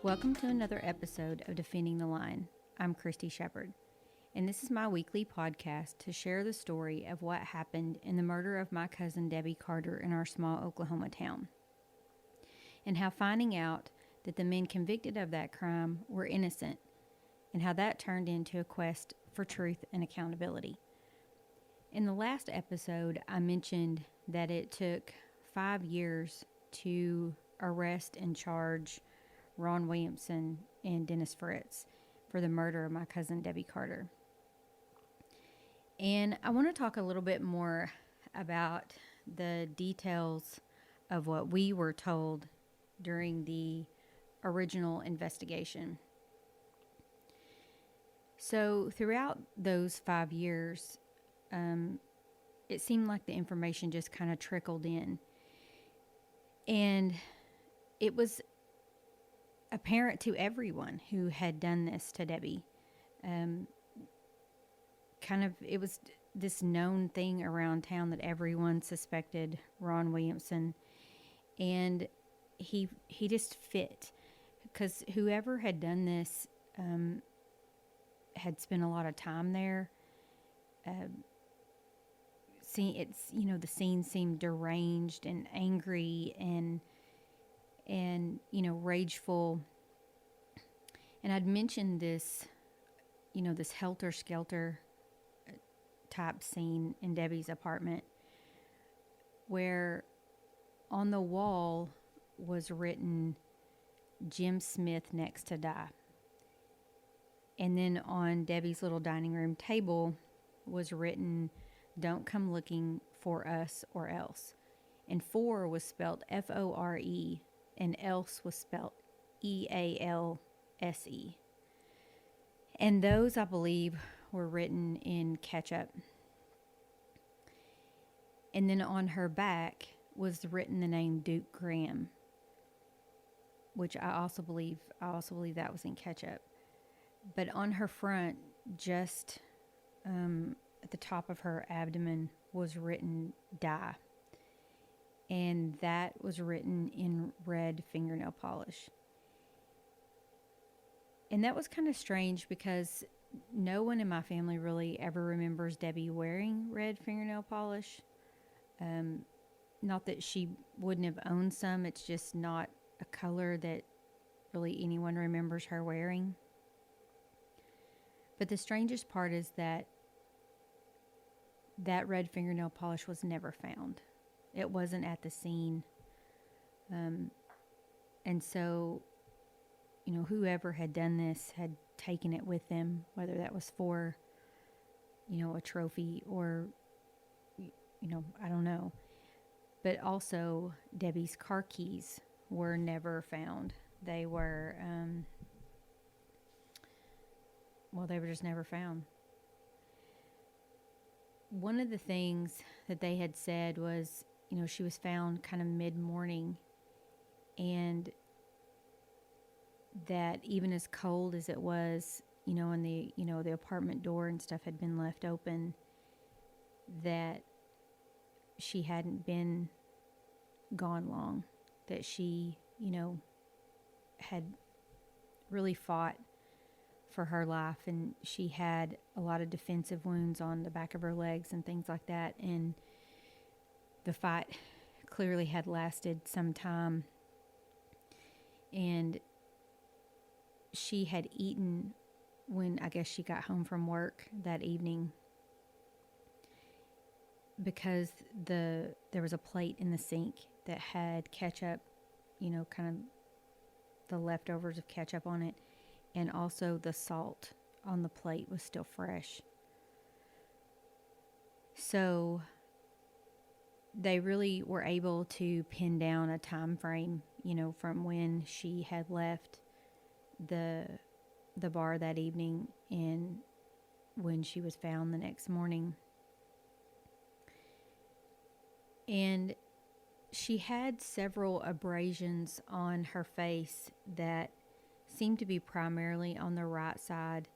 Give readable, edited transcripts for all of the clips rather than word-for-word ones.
Welcome to another episode of Defending the Line. I'm Christy Shepard, and this is my weekly podcast to share the story of what happened in the murder of my cousin Debbie Carter in our small Oklahoma town, and how finding out that the men convicted of that crime were innocent, and how that turned into a quest for truth and accountability. In the last episode, I mentioned that it took 5 years to arrest and charge Ron Williamson and Dennis Fritz for the murder of my cousin Debbie Carter. And I want to talk a little bit more about the details of what we were told during the original investigation. So throughout those 5 years, it seemed like the information just kind of trickled in. And it was apparent to everyone who had done this to Debbie. It was this known thing around town that everyone suspected Ron Williamson, and he just fit, because whoever had done this had spent a lot of time there. The scene seemed deranged and angry and rageful. And I'd mentioned this, this helter-skelter type scene in Debbie's apartment, where on the wall was written Jim Smith next to die. And then on Debbie's little dining room table was written, "Don't come looking for us or else." And "for" was spelled F-O-R-E, and "else" was spelled E-A-L-S-E. And those, I believe, were written in ketchup. And then on her back was written the name Duke Graham, which I also believe that was in ketchup. But on her front, just at the top of her abdomen, was written "die." And that was written in red fingernail polish. And that was kind of strange, because no one in my family really ever remembers Debbie wearing red fingernail polish. Not that she wouldn't have owned some, it's just not a color that really anyone remembers her wearing. But the strangest part is that red fingernail polish was never found. It wasn't at the scene. And so, whoever had done this had taken it with them, whether that was for, a trophy or, I don't know. But also, Debbie's car keys were never found. They were, they were just never found. One of the things that they had said was, she was found kind of mid-morning, and that even as cold as it was, and the apartment door and stuff had been left open, that she hadn't been gone long, that she, had really fought for her life, and she had a lot of defensive wounds on the back of her legs and things like that, and the fight clearly had lasted some time. And she had eaten when, I guess, she got home from work that evening, because there was a plate in the sink that had ketchup, kind of the leftovers of ketchup on it, and also the salt on the plate was still fresh. So they really were able to pin down a time frame, from when she had left the bar that evening and when she was found the next morning. And she had several abrasions on her face that seemed to be primarily on the right side.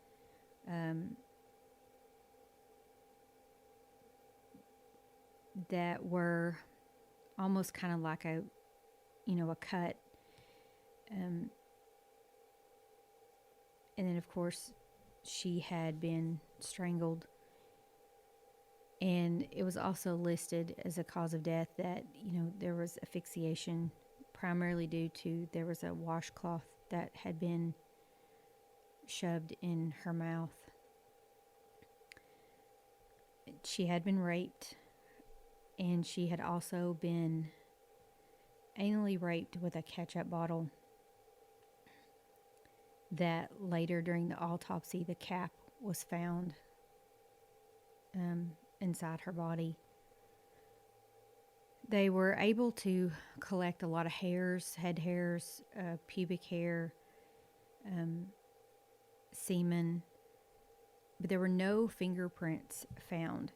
that were almost kind of like a cut. And then, of course, she had been strangled. And it was also listed as a cause of death that, there was asphyxiation, primarily due to there was a washcloth that had been shoved in her mouth. She had been raped, and she had also been anally raped with a ketchup bottle that later during the autopsy, the cap was found inside her body. They were able to collect a lot of hairs, head hairs, pubic hair, semen, but there were no fingerprints found.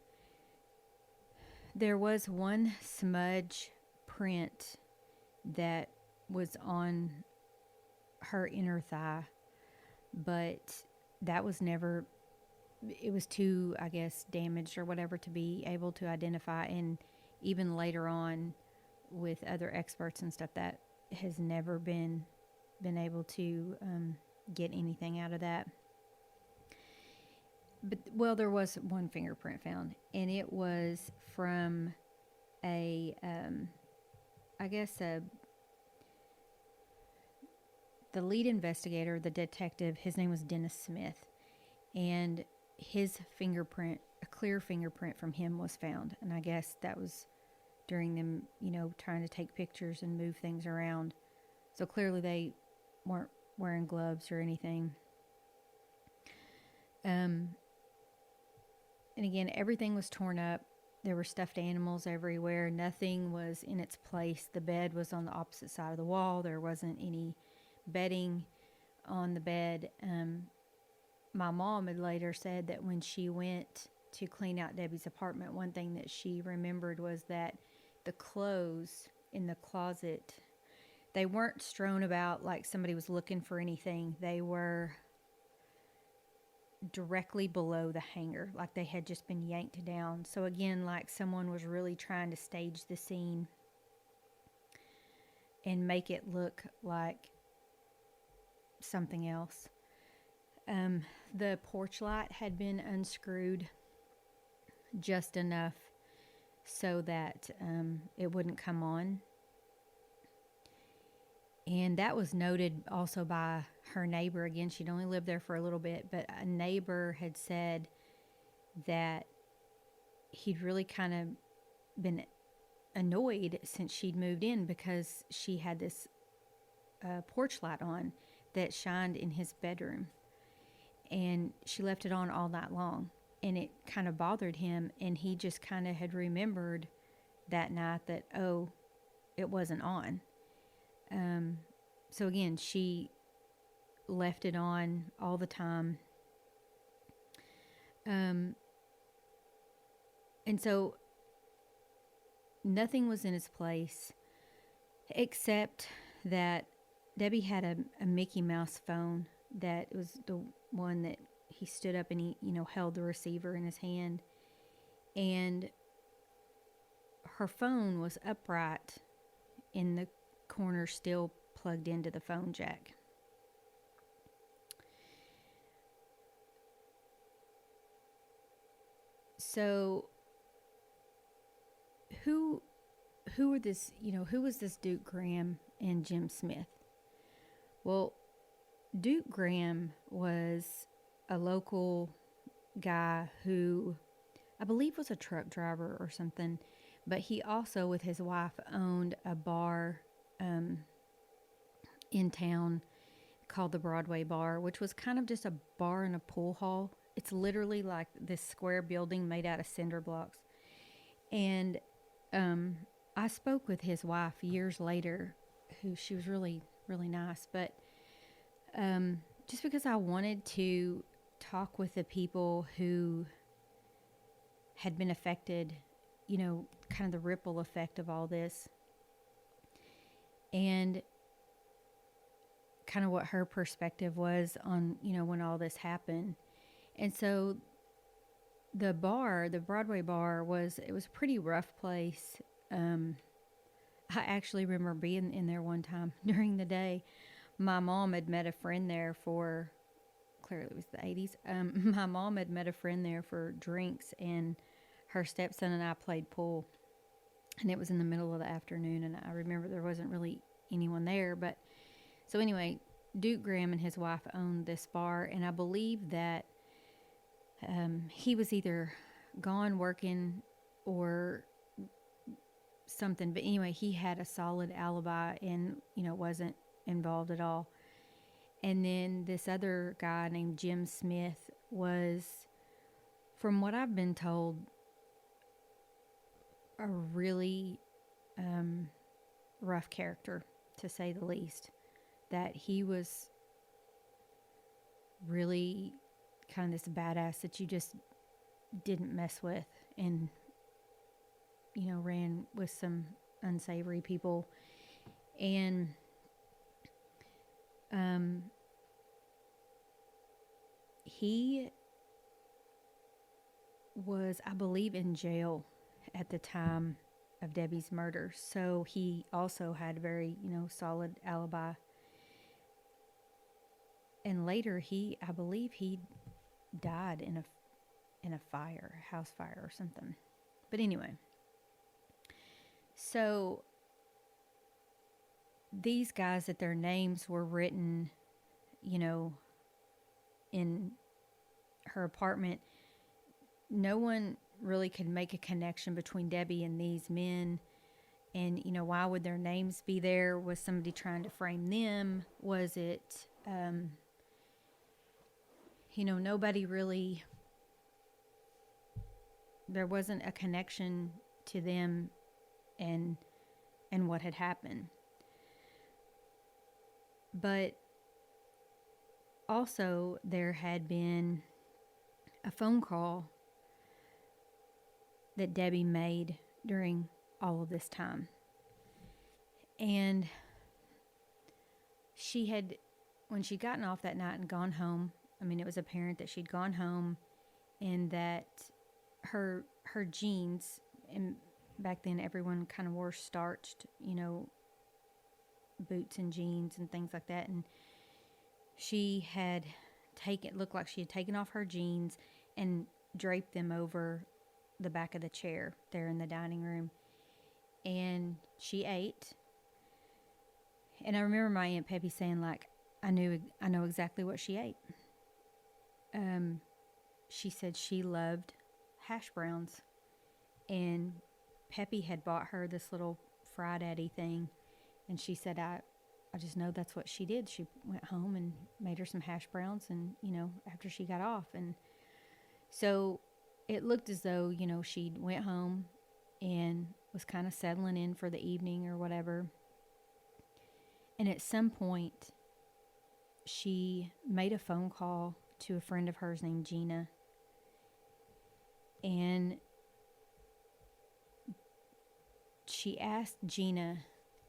There was one smudge print that was on her inner thigh, but that was never, it was too, I guess, damaged or whatever to be able to identify. And even later on with other experts and stuff, that has never been able to get anything out of that. But, well, there was one fingerprint found, and it was from the lead investigator, the detective. His name was Dennis Smith, and his fingerprint, a clear fingerprint from him, was found. And I guess that was during them, trying to take pictures and move things around. So clearly they weren't wearing gloves or anything. And again, everything was torn up. There were stuffed animals everywhere. Nothing was in its place. The bed was on the opposite side of the wall. There wasn't any bedding on the bed. My mom had later said that when she went to clean out Debbie's apartment, one thing that she remembered was that the clothes in the closet, they weren't strewn about like somebody was looking for anything. They were directly below the hanger, like they had just been yanked down. So again, like someone was really trying to stage the scene and make it look like something else. The porch light had been unscrewed just enough so that it wouldn't come on. And that was noted also by her neighbor. Again, she'd only lived there for a little bit, but a neighbor had said that he'd really kind of been annoyed since she'd moved in because she had this porch light on that shined in his bedroom. And she left it on all night long. And it kind of bothered him. And he just kind of had remembered that night that, oh, it wasn't on. So again, she left it on all the time. And so nothing was in its place except that Debbie had a Mickey Mouse phone that was the one that he stood up and he, held the receiver in his hand. And her phone was upright in the corner, still plugged into the phone jack. So who were this, who was this Duke Graham and Jim Smith? Well, Duke Graham was a local guy who I believe was a truck driver or something, but he also, with his wife, owned a bar in town called the Broadway Bar, which was kind of just a bar and a pool hall. It's literally like this square building made out of cinder blocks. And I spoke with his wife years later, who she was really, really nice, but just because I wanted to talk with the people who had been affected, kind of the ripple effect of all this, and kind of what her perspective was on, when all this happened. And so the Broadway bar, it was a pretty rough place. I actually remember being in there one time during the day. My mom had met a friend there for, clearly it was the 80s. My mom had met a friend there for drinks, and her stepson and I played pool. And it was in the middle of the afternoon, and I remember there wasn't really anyone there. But so anyway, Duke Graham and his wife owned this bar, and I believe that he was either gone working or something. But anyway, he had a solid alibi and, wasn't involved at all. And then this other guy named Jim Smith was, from what I've been told, a really rough character, to say the least. That he was really kind of this badass that you just didn't mess with, and ran with some unsavory people. And he was, I believe, in jail at the time of Debbie's murder, so he also had a very solid alibi. And later I believe he died in a house fire or something. But anyway, so these guys, that their names were written, in her apartment, no one really could make a connection between Debbie and these men. And, why would their names be there? Was somebody trying to frame them? Was it, nobody really, there wasn't a connection to them and what had happened. But also there had been a phone call that Debbie made during all of this time. And she had, when she'd gotten off that night and gone home, it was apparent that she'd gone home, and that her jeans, and back then everyone kind of wore starched, boots and jeans and things like that. And she had looked like she had taken off her jeans and draped them over the back of the chair there in the dining room. And she ate. And I remember my Aunt Peppy saying, I know exactly what she ate. She said she loved hash browns. And Peppy had bought her this little Fry Daddy thing. And she said, I just know that's what she did. She went home and made her some hash browns, and, after she got off. And so it looked as though, she went home and was kind of settling in for the evening or whatever. And at some point, she made a phone call to a friend of hers named Gina. And she asked Gina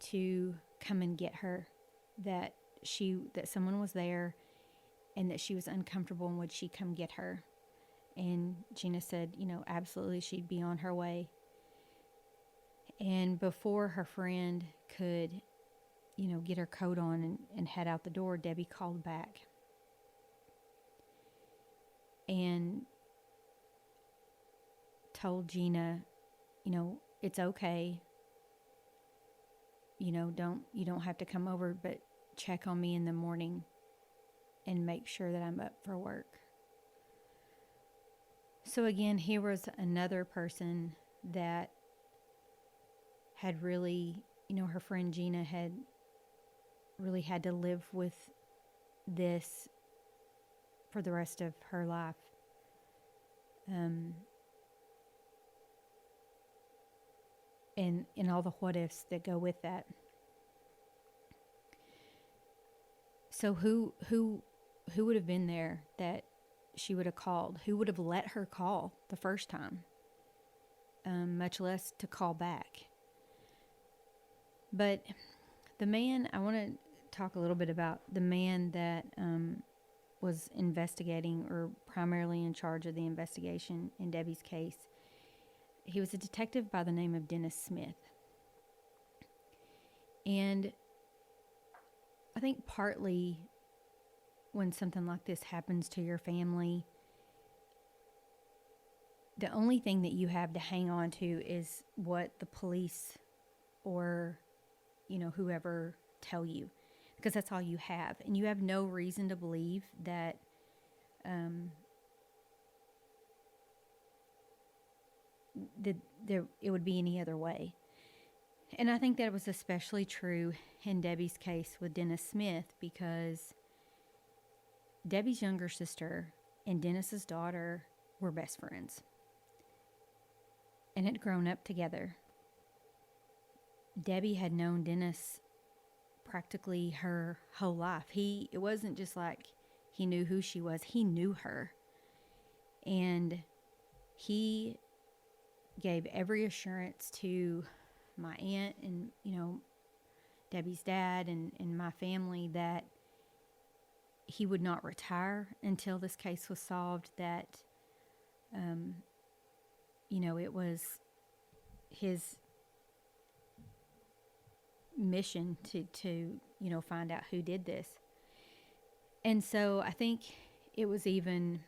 to come and get her, that someone was there and that she was uncomfortable, and would she come get her. And Gina said, absolutely, she'd be on her way. And before her friend could, get her coat on and head out the door, Debbie called back and told Gina, it's okay. You don't have to come over, but check on me in the morning and make sure that I'm up for work. So again, here was another person that had really, her friend Gina had really had to live with this for the rest of her life. And all the what ifs that go with that. So who would have been there that she would have called? Who would have let her call the first time? Much less to call back. But the man, I want to talk a little bit about the man that was investigating, or primarily in charge of the investigation in Debbie's case. He was a detective by the name of Dennis Smith. And I think partly when something like this happens to your family, the only thing that you have to hang on to is what the police or, whoever tell you, because that's all you have. And you have no reason to believe that it would be any other way. And I think that was especially true in Debbie's case with Dennis Smith, because Debbie's younger sister and Dennis's daughter were best friends and had grown up together. Debbie had known Dennis practically her whole life. It wasn't just like he knew who she was, he knew her. And he gave every assurance to my aunt and, Debbie's dad and my family that he would not retire until this case was solved, that, it was his mission to find out who did this. And so I think it was even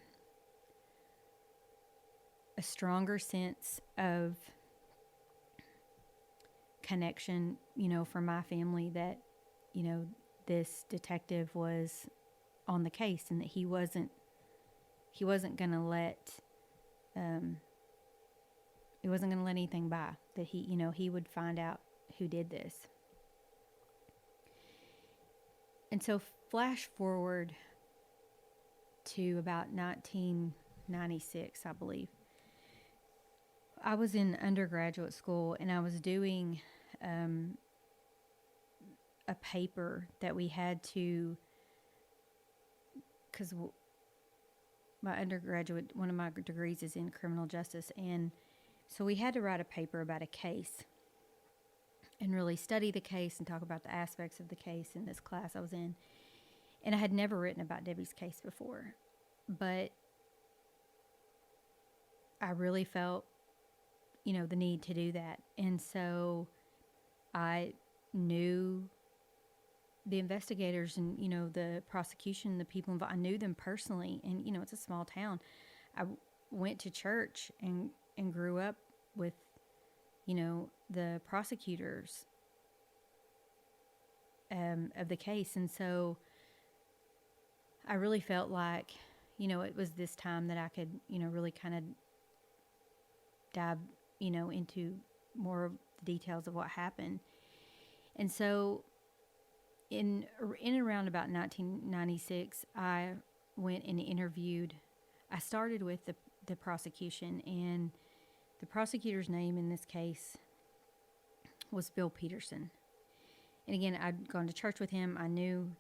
a stronger sense of connection, for my family, that, this detective was on the case, and that he wasn't going to let, he wasn't going to let anything by, that he would find out who did this. And so flash forward to about 1996, I believe. I was in undergraduate school, and I was doing a paper that we had to, because one of my degrees is in criminal justice, and so we had to write a paper about a case and really study the case and talk about the aspects of the case in this class I was in. And I had never written about Debbie's case before, but I really felt, the need to do that. And so I knew the investigators and, the prosecution, the people involved. I knew them personally, and, it's a small town. I went to church and grew up with, the prosecutors of the case. And so I really felt like, it was this time that I could, really kind of dive, into more of the details of what happened. And so in around about 1996, I went and interviewed. I started with the prosecution, and the prosecutor's name in this case was Bill Peterson. And again, I'd gone to church with him. I knew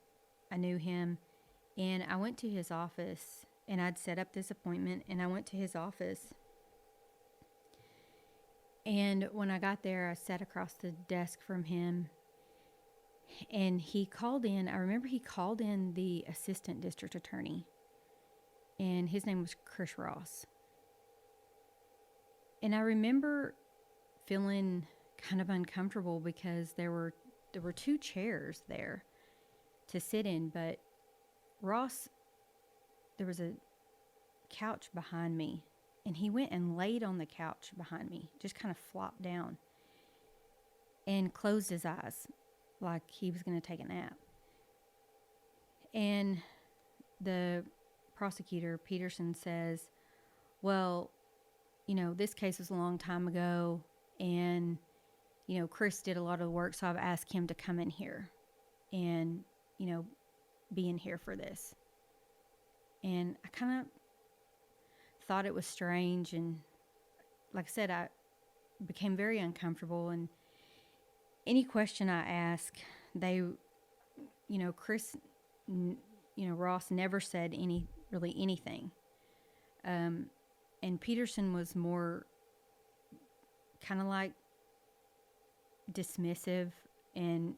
him, and I went to his office, and I'd set up this appointment, and I went to his office. And when I got there, I sat across the desk from him, and he called in. I remember he called in the assistant district attorney, and his name was Chris Ross. And I remember feeling kind of uncomfortable because there were two chairs there to sit in, but Ross, there was a couch behind me, and he went and laid on the couch behind me, just kind of flopped down and closed his eyes like he was going to take a nap. And the prosecutor, Peterson, says, well, this case was a long time ago, and, Chris did a lot of the work, so I've asked him to come in here and, be in here for this. And I kind of thought it was strange, and like I said, I became very uncomfortable, and any question I asked, they, Chris, Ross never said anything. And Peterson was more kind of like dismissive and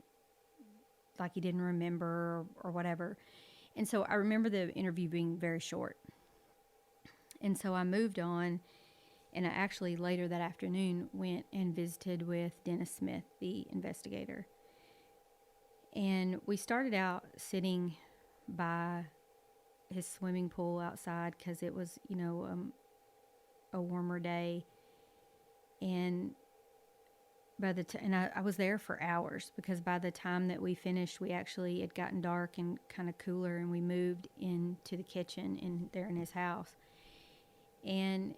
like he didn't remember or whatever. And so I remember the interview being very short. And so I moved on, and I actually later that afternoon went and visited with Dennis Smith, the investigator. And we started out sitting by his swimming pool outside because it was, a warmer day. And I was there for hours, because by the time that we finished, we actually had gotten dark and kind of cooler, and we moved into the kitchen there in his house. And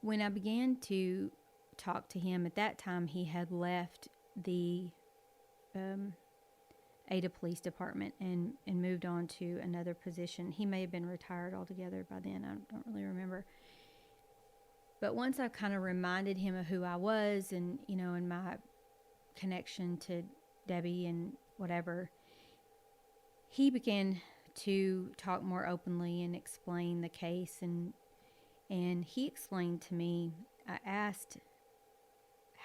when I began to talk to him, at that time he had left the Ada Police Department and moved on to another position. He may have been retired altogether by then. I don't really remember. But once I kind of reminded him of who I was and my connection to Debbie and whatever, he began to talk more openly and explain the case. And he explained to me, I asked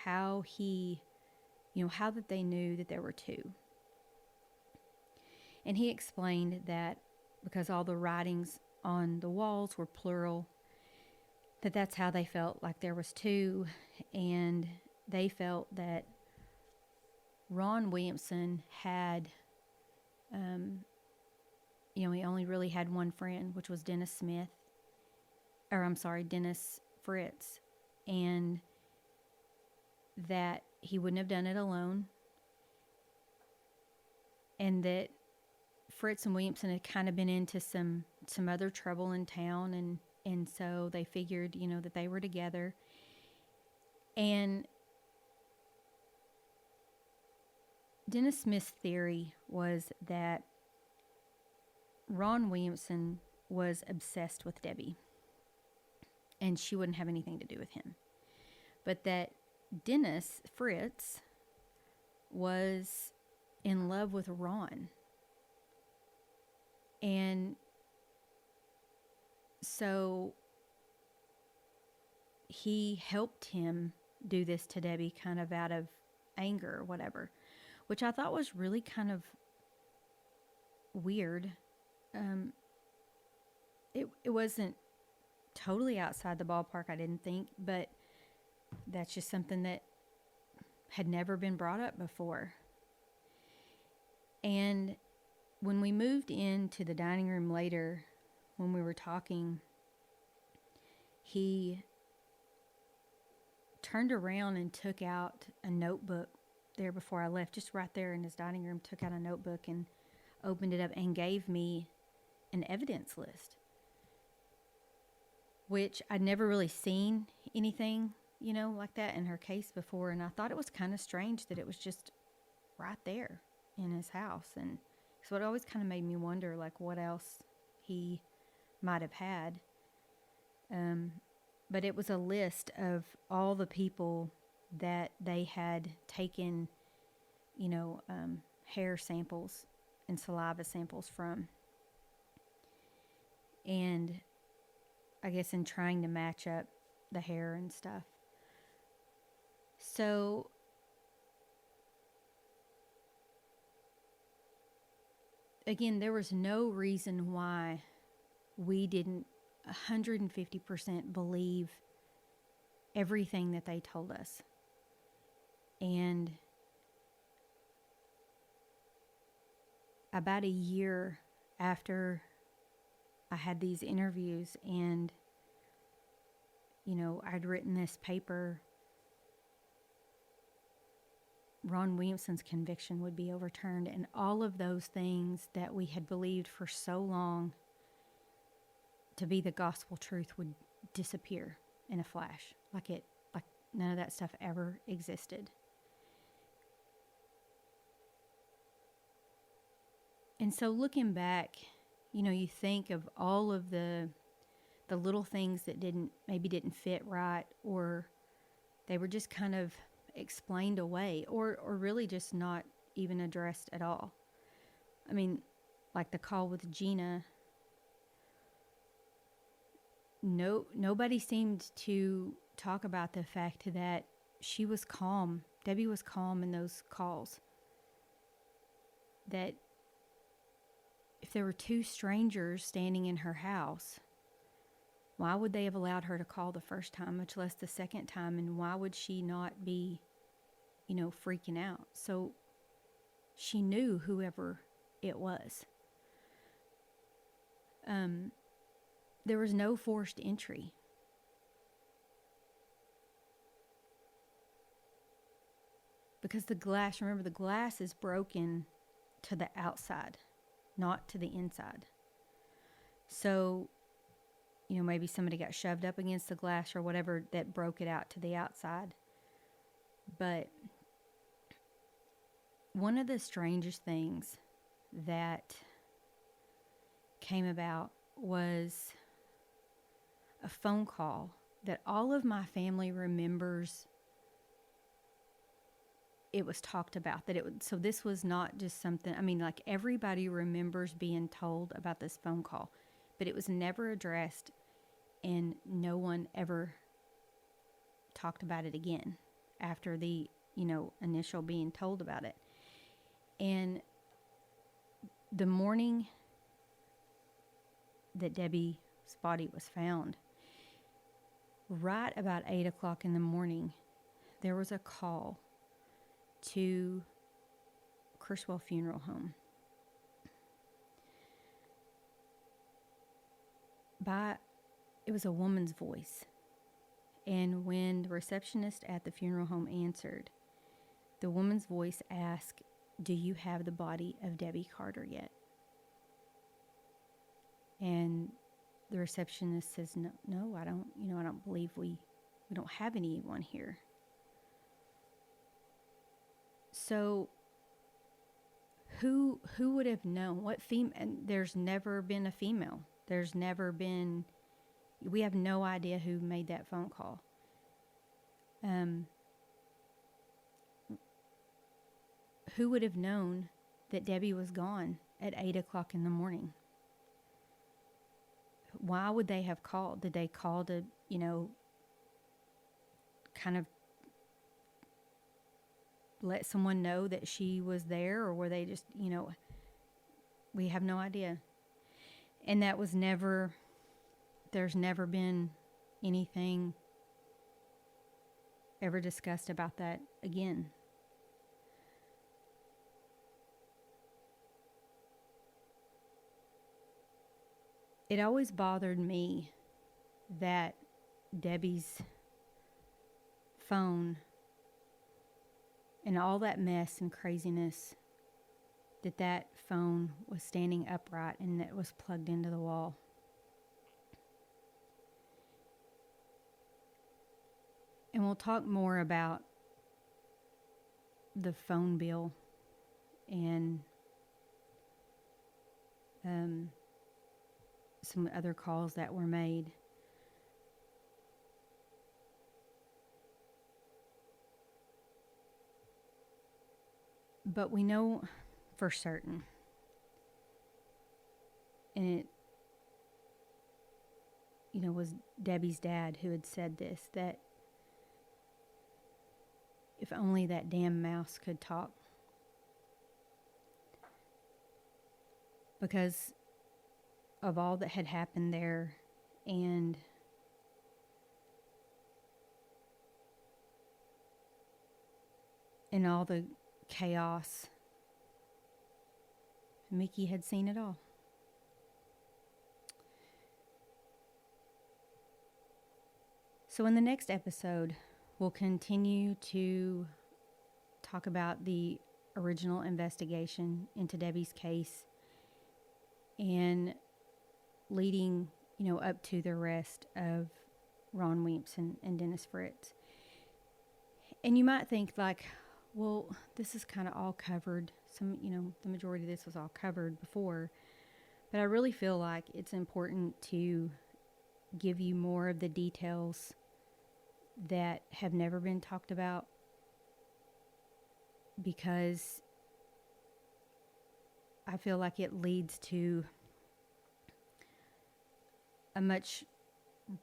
how how that they knew that there were two. And he explained that because all the writings on the walls were plural, that's how they felt like there was two. And they felt that Ron Williamson had, he only really had one friend, which was Dennis Fritz. And that he wouldn't have done it alone. And that Fritz and Williamson had kind of been into some other trouble in town, and so they figured, that they were together. And Dennis Smith's theory was that Ron Williamson was obsessed with Debbie, and she wouldn't have anything to do with him. But that Dennis Fritz was in love with Ron. And so he helped him do this to Debbie kind of out of anger or whatever, which I thought was really kind of weird. It wasn't totally outside the ballpark, I didn't think, but that's just something that had never been brought up before. And when we moved into the dining room later, when we were talking, he turned around and took out a notebook there before I left, just right there in his dining room, took out a notebook and opened it up and gave me an evidence list, which I'd never really seen anything, like that in her case before. And I thought it was kind of strange that it was just right there in his house. And so it always kind of made me wonder, like, what else he might have had. But it was a list of all the people that they had taken, hair samples and saliva samples from. And I guess in trying to match up the hair and stuff. So again, there was no reason why we didn't 150% believe everything that they told us. And about a year after I had these interviews and, I'd written this paper, Ron Williamson's conviction would be overturned, and all of those things that we had believed for so long to be the gospel truth would disappear in a flash, like none of that stuff ever existed. And so looking back, you think of all of the little things that didn't fit right, or they were just kind of explained away, or really just not even addressed at all. I mean, like the call with Gina, nobody seemed to talk about the fact that she was calm. Debbie was calm in those calls. That if there were two strangers standing in her house, why would they have allowed her to call the first time, much less the second time? And why would she not be, freaking out? So she knew whoever it was. There was no forced entry. Because the glass is broken to the outside, not to the inside. So, maybe somebody got shoved up against the glass or whatever that broke it out to the outside. But one of the strangest things that came about was a phone call that all of my family remembers. It was talked about so this was not just something, like everybody remembers being told about this phone call, but it was never addressed and no one ever talked about it again after the, initial being told about it. And the morning that Debbie's body was found, right about 8 o'clock in the morning, there was a call to Criswell Funeral Home it was a woman's voice. And when the receptionist at the funeral home answered, the woman's voice asked, "Do you have the body of Debbie Carter yet?" And the receptionist says, no, I don't, I don't believe we don't have anyone here. So who would have known? And there's never been a female. We have no idea who made that phone call. Who would have known that Debbie was gone at 8 o'clock in the morning? Why would they have called? Did they call to, kind of let someone know that she was there? Or were they just, we have no idea. And that was there's never been anything ever discussed about that again. It always bothered me that Debbie's phone and all that mess and craziness, that phone was standing upright and it was plugged into the wall. And we'll talk more about the phone bill and some other calls that were made. But we know for certain, and it was Debbie's dad who had said this, that if only that damn mouse could talk. Because of all that had happened there and all the chaos, Mickey had seen it all. So in the next episode, we'll continue to talk about the original investigation into Debbie's case and leading, up to the arrest of Ron Weems and Dennis Fritz. And you might think well, this is kind of all covered. The majority of this was all covered before. But I really feel like it's important to give you more of the details that have never been talked about, because I feel like it leads to a much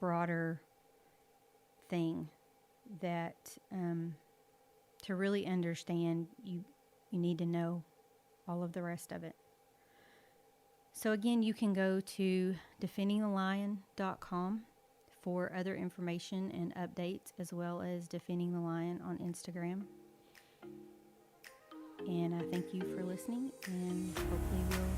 broader thing that to really understand, you need to know all of the rest of it. So again, you can go to defendingthelion.com for other information and updates, as well as Defending the Lion on Instagram. And I thank you for listening, and hopefully we'll